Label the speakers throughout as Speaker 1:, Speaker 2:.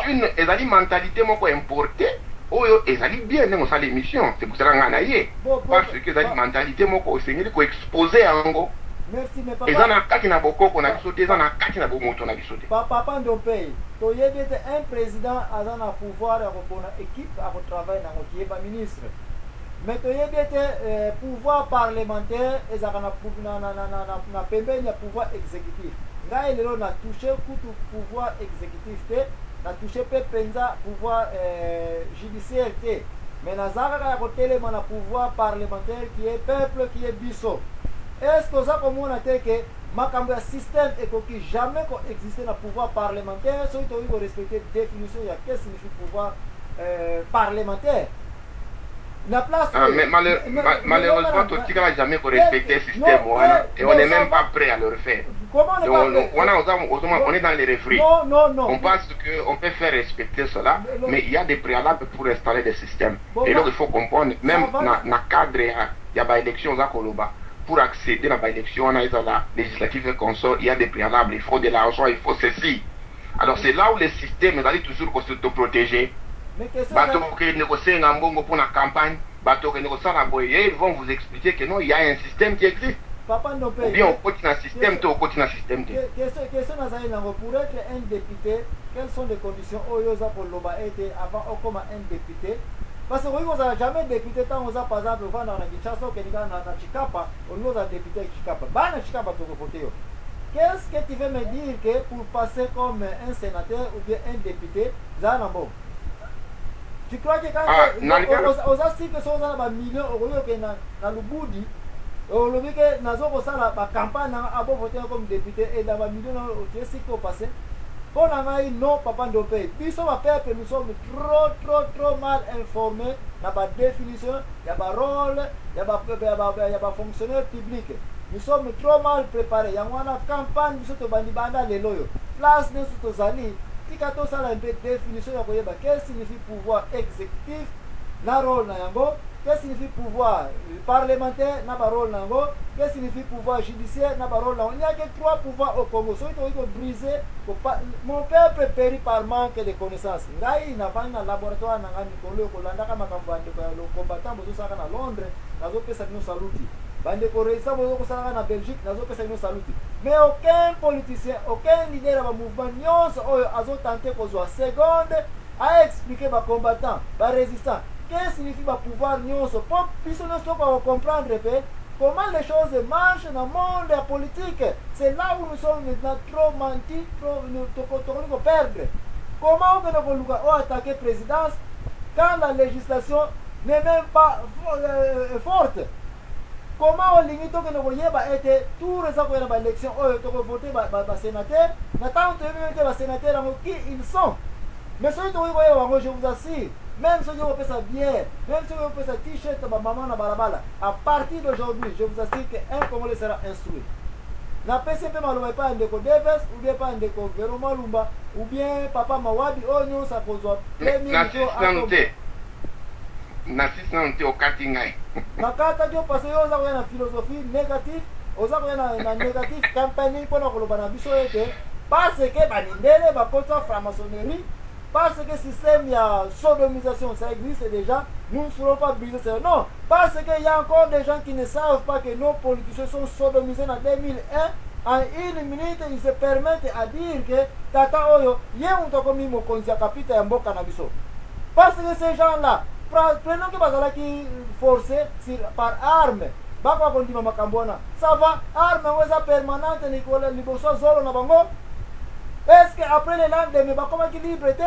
Speaker 1: une mentalité importée. Oyo ezali bien dans sa l'émission, c'est pour ça que nganaye parce que ezali mentalité moko osengeli ko exposer yango.
Speaker 2: Merci mais papa.
Speaker 1: Ezana kati na bokoko na biso te, ezana kati na bomoto na biso te.
Speaker 2: Papa Ndompei, to yebete un président azana pouvoir ya kopona équipe à travailler na kokieba ministre. Mais to yebete pouvoir parlementaire ezaka na pembeni ya pouvoir exécutif. Ngai lelo na toucher kutu pouvoir exécutif te. Na touché pe penza pouvoir judiciaire te. Mais nazaka ya kotelema na pouvoir parlementaire qui est peuple qui est biso. Est-ce que ça comme on a dit que makambo ya système ekoki jamais ko exister na pouvoir parlementaire so to ko respecter définition ya qu'est-ce que signifie pouvoir parlementaire. La place
Speaker 1: mais malheureusement tout ne va jamais respecter le système et on n'est même pas prêt à le refaire.
Speaker 2: Comment
Speaker 1: on est dans les référés.
Speaker 2: Non.
Speaker 1: On pense qu'on peut faire respecter cela, mais il y a des préalables pour installer des systèmes. Et donc il faut comprendre, même dans le cadre, il y a des élections à Koloba. Pour accéder à l'élection législative et consort, il y a des préalables, il faut de l'argent, il faut ceci. Alors c'est là où le système est toujours s'autoprotéger. Bateau qui négocie un bongo pour la campagne, bateau qui négocie la boye, ils vont vous expliquer que non, il y a un système qui existe. Ou bien on continue un système, on continue un système.
Speaker 2: Question pour être un député, quelles sont les conditions Oyoza pour l'Oba été avant comme un député? Parce que vous n'avez jamais député tant on a par exemple dans la Kinshasa ou dans Chikapa, on a député Chikapa. Bana Chikapa tout voter. Qu'est-ce que tu veux me dire que pour passer comme un sénateur ou bien un député, Zanambo? Tu crois que quand on a dit que ça a millions d'euros dans le boudi, on a dit que nous avons la campagne à voter comme député et dans les millions d'euros, tu sais ce qui est passé? Pour nous, non, papa Ndompei. Puis, nous sommes trop mal informés dans la définition, il y a un rôle, il y a un fonctionnaire public. Nous sommes trop mal préparés. Il y a une campagne qui est les loyaux. Place de ce zali. Si on a une définition, qu'est-ce que signifie pouvoir exécutif, na rôle nango, qu'est-ce que signifie pouvoir parlementaire, na rôle nango, qu'est-ce que signifie pouvoir judiciaire, na rôle nango. Il n'y a que 3 pouvoirs au Congo. So, il faut briser. Mon peuple périt par manque de connaissances. Ngai na pas un laboratoire na ngani kolo kolanda kama kambande kwa lo combattant bozo saka na Londres, nazo pesa bino saluti. Bande koreisa bozo kosaka na Belgique, nazo pesa bino saluti. Mais aucun politicien, aucun leader de mouvement nyonso oyo azo tenter kozwa seconde à expliquer ba combattant, ba résistant. Qu'est-ce que signifie ba pouvoir nyonso pour puisque nous sommes comprendre comment les choses marchent dans le monde politique. C'est là où nous sommes maintenant trop mentis, trop perdre. Comment on peut attaquer la présidence quand la législation n'est même pas forte? Comment on limite que nous voyons être tout récemment dans l'élection, on voter les sénateurs, nous sénateurs qui ils sont. Mais ceux qui voyez, je vous assure, même si vous faites ça bien, même si vous faites ça t-shirt, maman na balabala, à partir d'aujourd'hui, je vous assure qu'un Congolais sera instruit. Na PCP maloué pas un déco Deves, ou bien pas un déco Veroma Lumba, ou bien papa Mawadi, Onyo, ça cause
Speaker 1: Nassistant au Katingai.
Speaker 2: Nakata dio parce que vous avez une philosophie négative, vous avez une négative campagne pour nous banabiso ete parce que banindele ba contre franc-maçonnerie, parce que le système de sodomisation ça existe déjà, nous ne serons pas brisés. Non, parce qu'il y a encore des gens qui ne savent pas que nos politiciens sont sodomisés en 2001. En une minute, ils se permettent à dire que Tata Oyo, il y a un tokomi mo konzia kapita ya mboka na biso. Parce que ces gens-là, prenons que bazala qui forcé par arme, bako kondima makambona. Ça va, arme weza permanente Nicolas Liboso zolo na bango. Est-ce qu'après les lendemains, comment qui libre était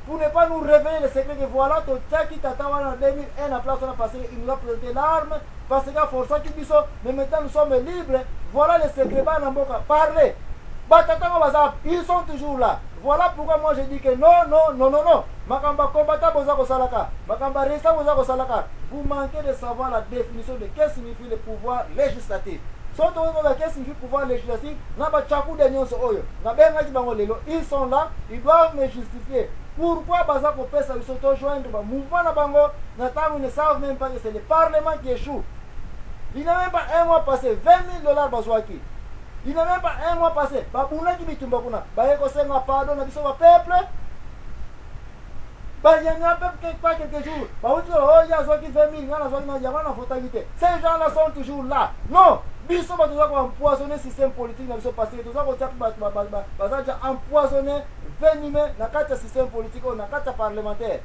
Speaker 2: pour ne pas nous révéler le secret que voilà, tout ça qui t'attend en 2001, la place on a passé, il nous a présenté l'arme, parce qu'il a forcé qui dit ça, mais maintenant nous sommes libres, voilà le secret, parlez. Ils sont toujours là. Voilà pourquoi moi je dis que non. Makamba combattant bozako salaka. Makamba resta bozako salaka. Vous manquez de savoir la définition de qu'est-ce que signifie le pouvoir législatif. Surtout qu'est-ce que signifie le pouvoir législatif. Ils sont là, ils doivent me justifier. Pourquoi Bazako Pesa ils sont rejoindre mouvement na bango, ils ne savent même pas que c'est le Parlement qui échoue. Il n'a même pas un mois passé, $20,000 Bazouaki. Il n'a même pas un mois passé. Babuna qui bitumba kuna. Bayeko senga pardon na biso ba peuple. Bah, il y en a pas quelques jours. Bah, il y a 20 000, il y a 20 000, ces gens-là sont toujours là. Non! Ils sont empoisonner le système politique parce que ils ont empoisonné, venimé le système politique, le parlementaire.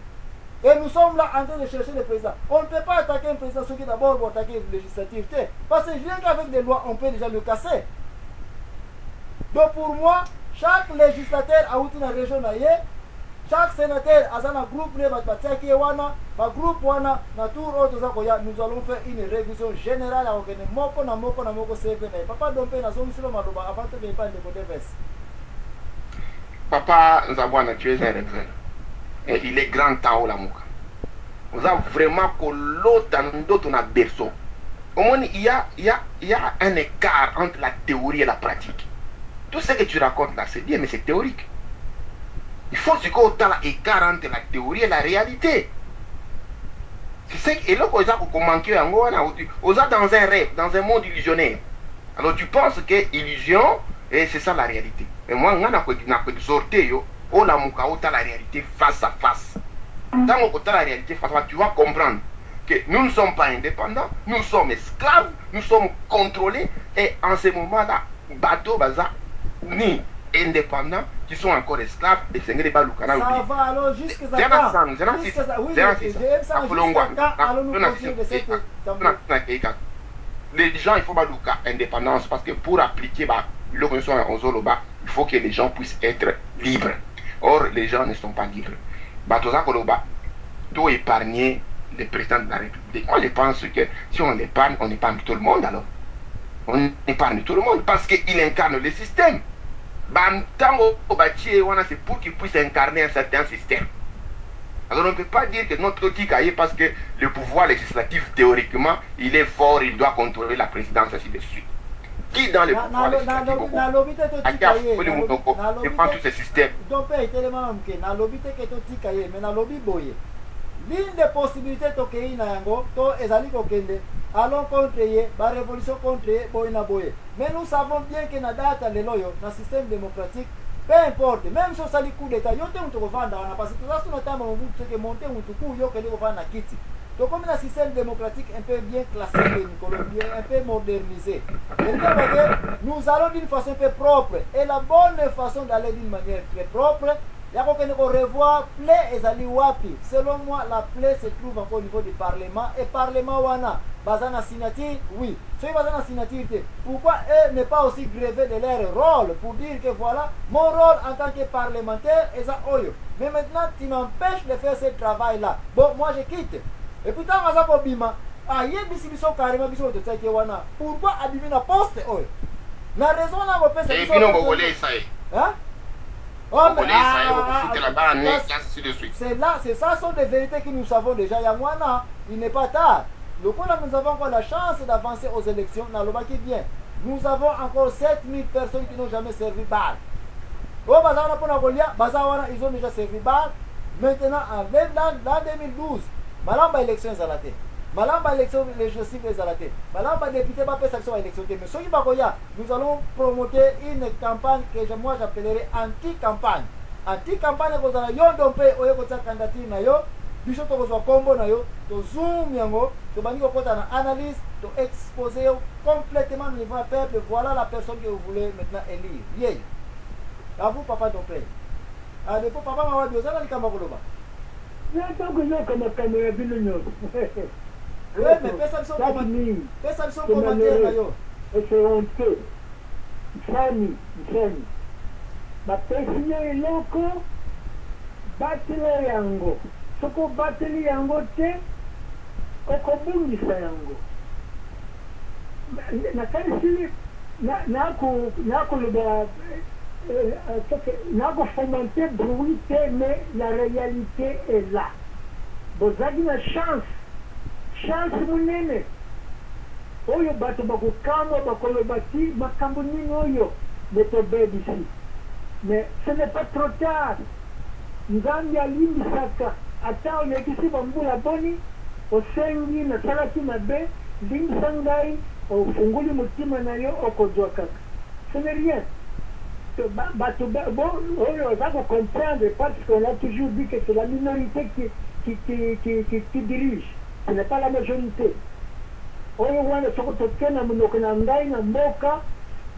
Speaker 2: Et nous sommes là en train de chercher le président. On ne peut pas attaquer un président qui d'abord vont attaquer le législatif. Parce que rien qu'avec des lois, on peut déjà le casser. Donc pour moi, chaque législateur a une région, chaque sénateur a un groupe, nous allons faire une révision générale.
Speaker 1: Papa Nzabwana, tu es un exemple. Et il est grand temps la mouka. Vous avez vraiment que l'autre dans d'autres on a berceau. Au moins il y a un écart entre la théorie et la pratique. Tout ce que tu racontes là, c'est bien, mais c'est théorique. Il faut que tu aies l'écart entre la théorie et la réalité. C'est ça. Et là, on a dans un rêve, dans un monde illusionnaire. Alors tu penses que illusion, et c'est ça la réalité. Et moi, on a sorti, on a la réalité face à face. Tant qu'on a la réalité face à face, tu vas comprendre que nous ne sommes pas indépendants, nous sommes esclaves, nous sommes contrôlés, et en ce moment-là, bateau, bazar, ni indépendants, qui sont encore esclaves, et c'est des baloukana.
Speaker 2: Ça va alors jusqu'à ça.
Speaker 1: Les gens, il faut balouka indépendance, parce que pour appliquer l'organisation en Zoloba, il faut que les gens puissent être libres. Or, les gens ne sont pas libres. Batoza Koloba, tout épargner le président de la République. Moi, je pense que si on épargne tout le monde alors. On épargne tout le monde parce qu'il incarne le système. C'est pour qu'il puisse incarner un certain système. Alors on ne peut pas dire que notre Tikaye, parce que le pouvoir législatif, théoriquement, il est fort, il doit contrôler la présidence, ainsi de suite. Qui dans le pouvoir législatif dépend tous ces systèmes.
Speaker 2: L'une des possibilités allons contre la révolution contre mais nous savons bien que dans le système démocratique, peu importe, même si on a coup d'État, parce que tout ça, c'est monter donc comme un système démocratique un peu bien classé, un peu modernisé, nous allons d'une façon un peu propre. Et la bonne façon d'aller d'une manière très propre, il y a qu'on revoir plaie et zali wapi. Selon moi, la plaie se trouve encore au niveau du Parlement. Et Parlement wana, bazana signature, oui. Ceux bazana signature, pourquoi eux ne pas aussi gréver de leur rôle pour dire que voilà, mon rôle en tant que parlementaire est ça oyo. Mais maintenant, tu m'empêches de faire ce travail-là. Bon, moi je quitte. Et puis tant que ça bima, ah yé bisibiso carrément biso de tête wana. Pourquoi abîmer la poste oyo? La raison là, vous pensez
Speaker 1: que c'est
Speaker 2: hein? C'est là, c'est ça, sont des vérités que nous savons déjà. Yamwana, il n'est pas tard. Le coup là, nous avons encore la chance d'avancer aux élections. Qui vient. Nous avons encore 7000 personnes qui n'ont jamais servi bar. Au Bazawana pour Nagolia, Bazawana, ils ont déjà servi bar. Maintenant, en 2012, Malamba élection est à la tête. Malamba élection législative est à la tête. Malamba député va faire sa élection. Mais ce qui va nous allons promouvoir une campagne que moi j'appellerai anti-campagne. Anti-campagne, vous allez yondompe oyo kota candidature na yo, biso to kozwa kombo na yo, to zoom yango, to bandi kota na analyse, to exposer complètement le niveau peuple. Voilà la personne que vous voulez maintenant élire. Yé. À vous papa Dompé. À défaut papa m'a dit ça dans le Cameroun.
Speaker 3: Oui,
Speaker 2: mais personne ne sont commentaires là yo.
Speaker 3: Et c'est honteux. Fani. Ma personne est loco. Batile yango. Soko batile yango te. Okobungisa yango. Nako fomenter bruit, mais la réalité est là. Vous avez une chance munene. Oyo bato bakokama bakolobati makambo nini oyo betobebisi. Mais ce n'est pas trop tard. Nzambi alimbisaka ata olekisi bambula boni osengi nasalaki mabe limbisa ngai ofunguli motima na yo okozwa kaka. Ce n'est rien. on va comprendre parce qu'on a toujours dit que c'est la minorité qui dirige, ce n'est pas la majorité. Oyo wana soko tokena munoko na ngai na mboka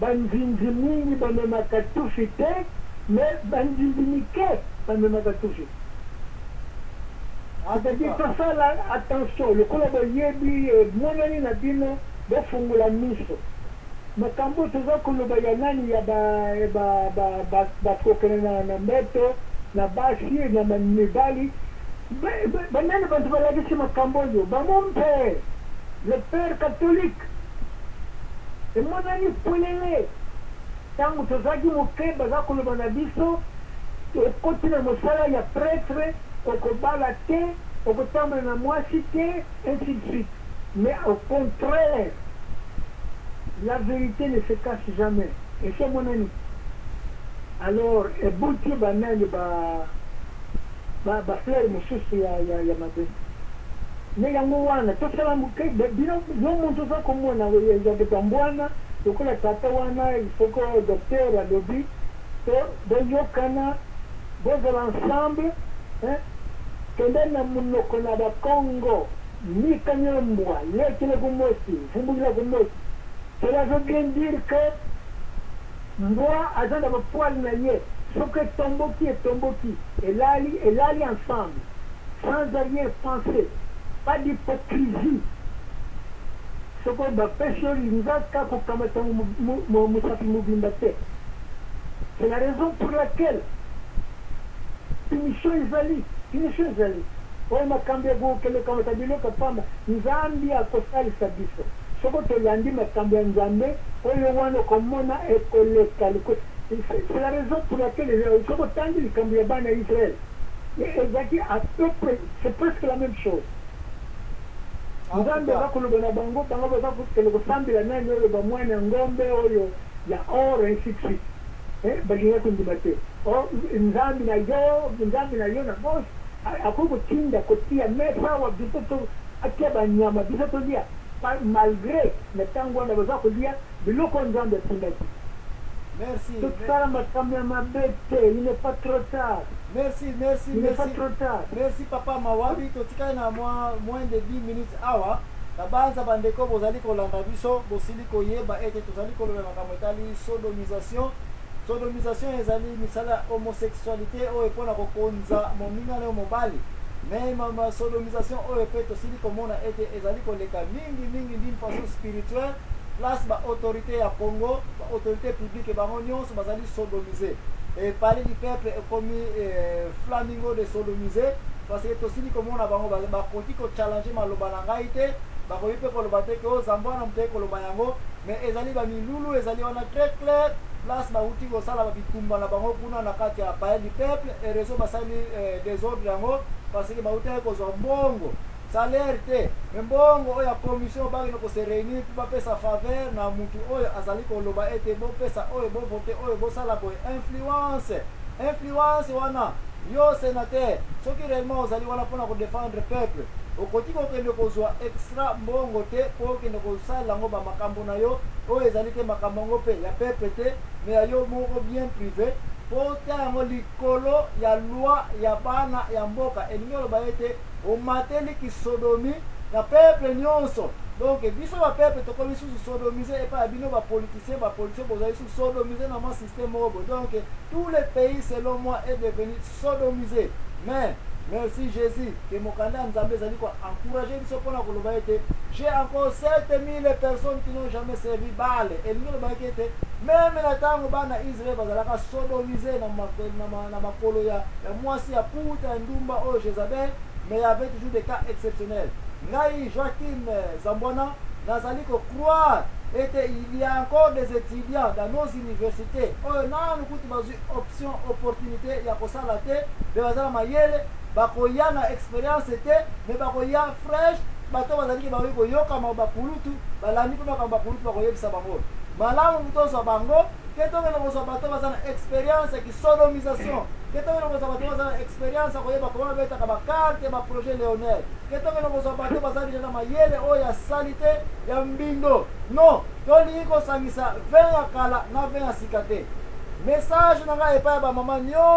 Speaker 3: banzinzi mingi bamemaka tufi te mais banzinzi mike bamemaka tufi. C'est-à-dire tosala attention lokola boyebi monani na bino bofungola miso makambo toza koloba ya nani ya bakokena na mbeto na basi na mibali banani bantu balakisi makambo oyo bamompe le père catholique emonani pwelele ntango tozalaki moke baza koloba na biso okoti na mosala ya prêtre okobala te okotambola na mwasi te ainsi de suite mais au contraire la vérité ne se cache jamais et c'est mon ami alors ebuti banani bafleur mosusu ya mabe ne yango wana tosala moke bino yo muntu oza komona ezaketa mbwana lokola tata wana ifoko docteur alobi to boyokana bozala ensemble kende na munoko na bakongo mikanyombwa lekile kumosi vumbukila kumosi. Cela veut bien dire que moi, agent de poil naïe, ce que tomboki et tomboki, et l'ali ensemble, sans arrière-pensée, pas d'hypocrisie. Ce qu'on va faire sur l'Inzaka pour commettre mon Moubimbate. C'est la raison pour laquelle punition Izali. On m'a cambié pour que le commettabilo kapamba, Nzambi a kosali sabiso. Soko tolandi makambo ya nzambe oyo wana komona ekoleka c'est la raison pour laquelle soko tangi likambo ya bana Israël ezaki à peu près c'est presque la même chose. Nzambe bakoloba na bango baza kosambela nani oyo bamwana ngombe oyo ya or ainsi de suite balinga kundima te nzambe na yo na bos akoki kotinda kotia mesa wa biso atia banyama biso tolia malgré le temps où on a besoin de dire biloko nzambe atindaki.
Speaker 2: Merci.
Speaker 3: Tosala makambo ya mabe te, il n'est pas trop tard.
Speaker 2: Merci.
Speaker 3: Il n'est pas trop tard.
Speaker 2: Merci papa Mawabi, totikali na moins de 10 minutes awa. Tabanza bandeko bozali kolanda biso, bosili koyeba ete tozali koloba makambo etali sodomisation. Sodomisation ezali misala homosexualité oyo epona kokonza moninga na mobali. Mais ma sodomisation oyo pe tosili komona ete ezali koleka mingi d'une façon spirituelle place ba autorité ya Congo, ba autorité publique bango nyonso bazali sodomisé. Et parler du peuple comme flamingo de sodomisé parce que tosili komona bango ba koti ko challenger maloba na ngai te ba ko yipe koloba te ko zambana mte koloba yango mais ezali ba milulu ezali wana très clair place ba uti ko sala ba bitumba na bango kuna na kati ya parler du peuple et réseau basali des ordres yango parce que bautaki kozwa mbongo salaire te me mbongo oyo ya commission bakino kose réunir mpo bapesa faveur na mutu oyo azali koloba ete bopesa oyo bovote oyo bosala boye influence wana yo sénateur soki réellement ozali wana mpona kodéfendre peuple okoti kokende kozwa extra mbongo te po okende kosala yango bamakambo na yo oyo ezali te makambo yango mpe ya peuple te mais ya yo moko bien privé pota yango likolo ya loi ya bana ya mboka elingi oloba ete omateli kisodomi na peuple nyonso donc biso bapeuple tokomi susu sodomise epa ya bino bapoliticien bozali susu sodomise na mwa système obo donc tous les pays selon moi est devenu sodomisé mais merci Jésus que mokanda ya nzambe ezali koencourage biso mpona koloba ete j'ai encore 7000 personnes qui n'ont jamais servi bale elingi olobaki ete même na ntango bana Israël bazalaka sodomisé na makolo ya mwasi ya puta ya ndumba oyo Jézabel mais il y avait toujours des cas exceptionnels. Ngai Joachim Zambona nazali ko croire et il y a encore des étudiants dans nos universités nanu kuti bazwi option opportunité ya kosala te de bazala mayele bakoya na expérience te mais bakoya fresh bato bazali bakoki koyokama bakulutu balandi mpe makambo bakulutu bakoyebisa bango malamu tozwa bango ke tokende kozwa bato baza na expérience ya kisodomisation ke tokende kozwa bato baza na expérience ya koyeba koma betaka bakarte baprojet léonel ke tokende kozwa bato baza deja na mayele oyo ya sali te ya mbindo non tolingi kosangisa 20 ya kala na 20 ya sika te message na ngai epai ya bamama nyonso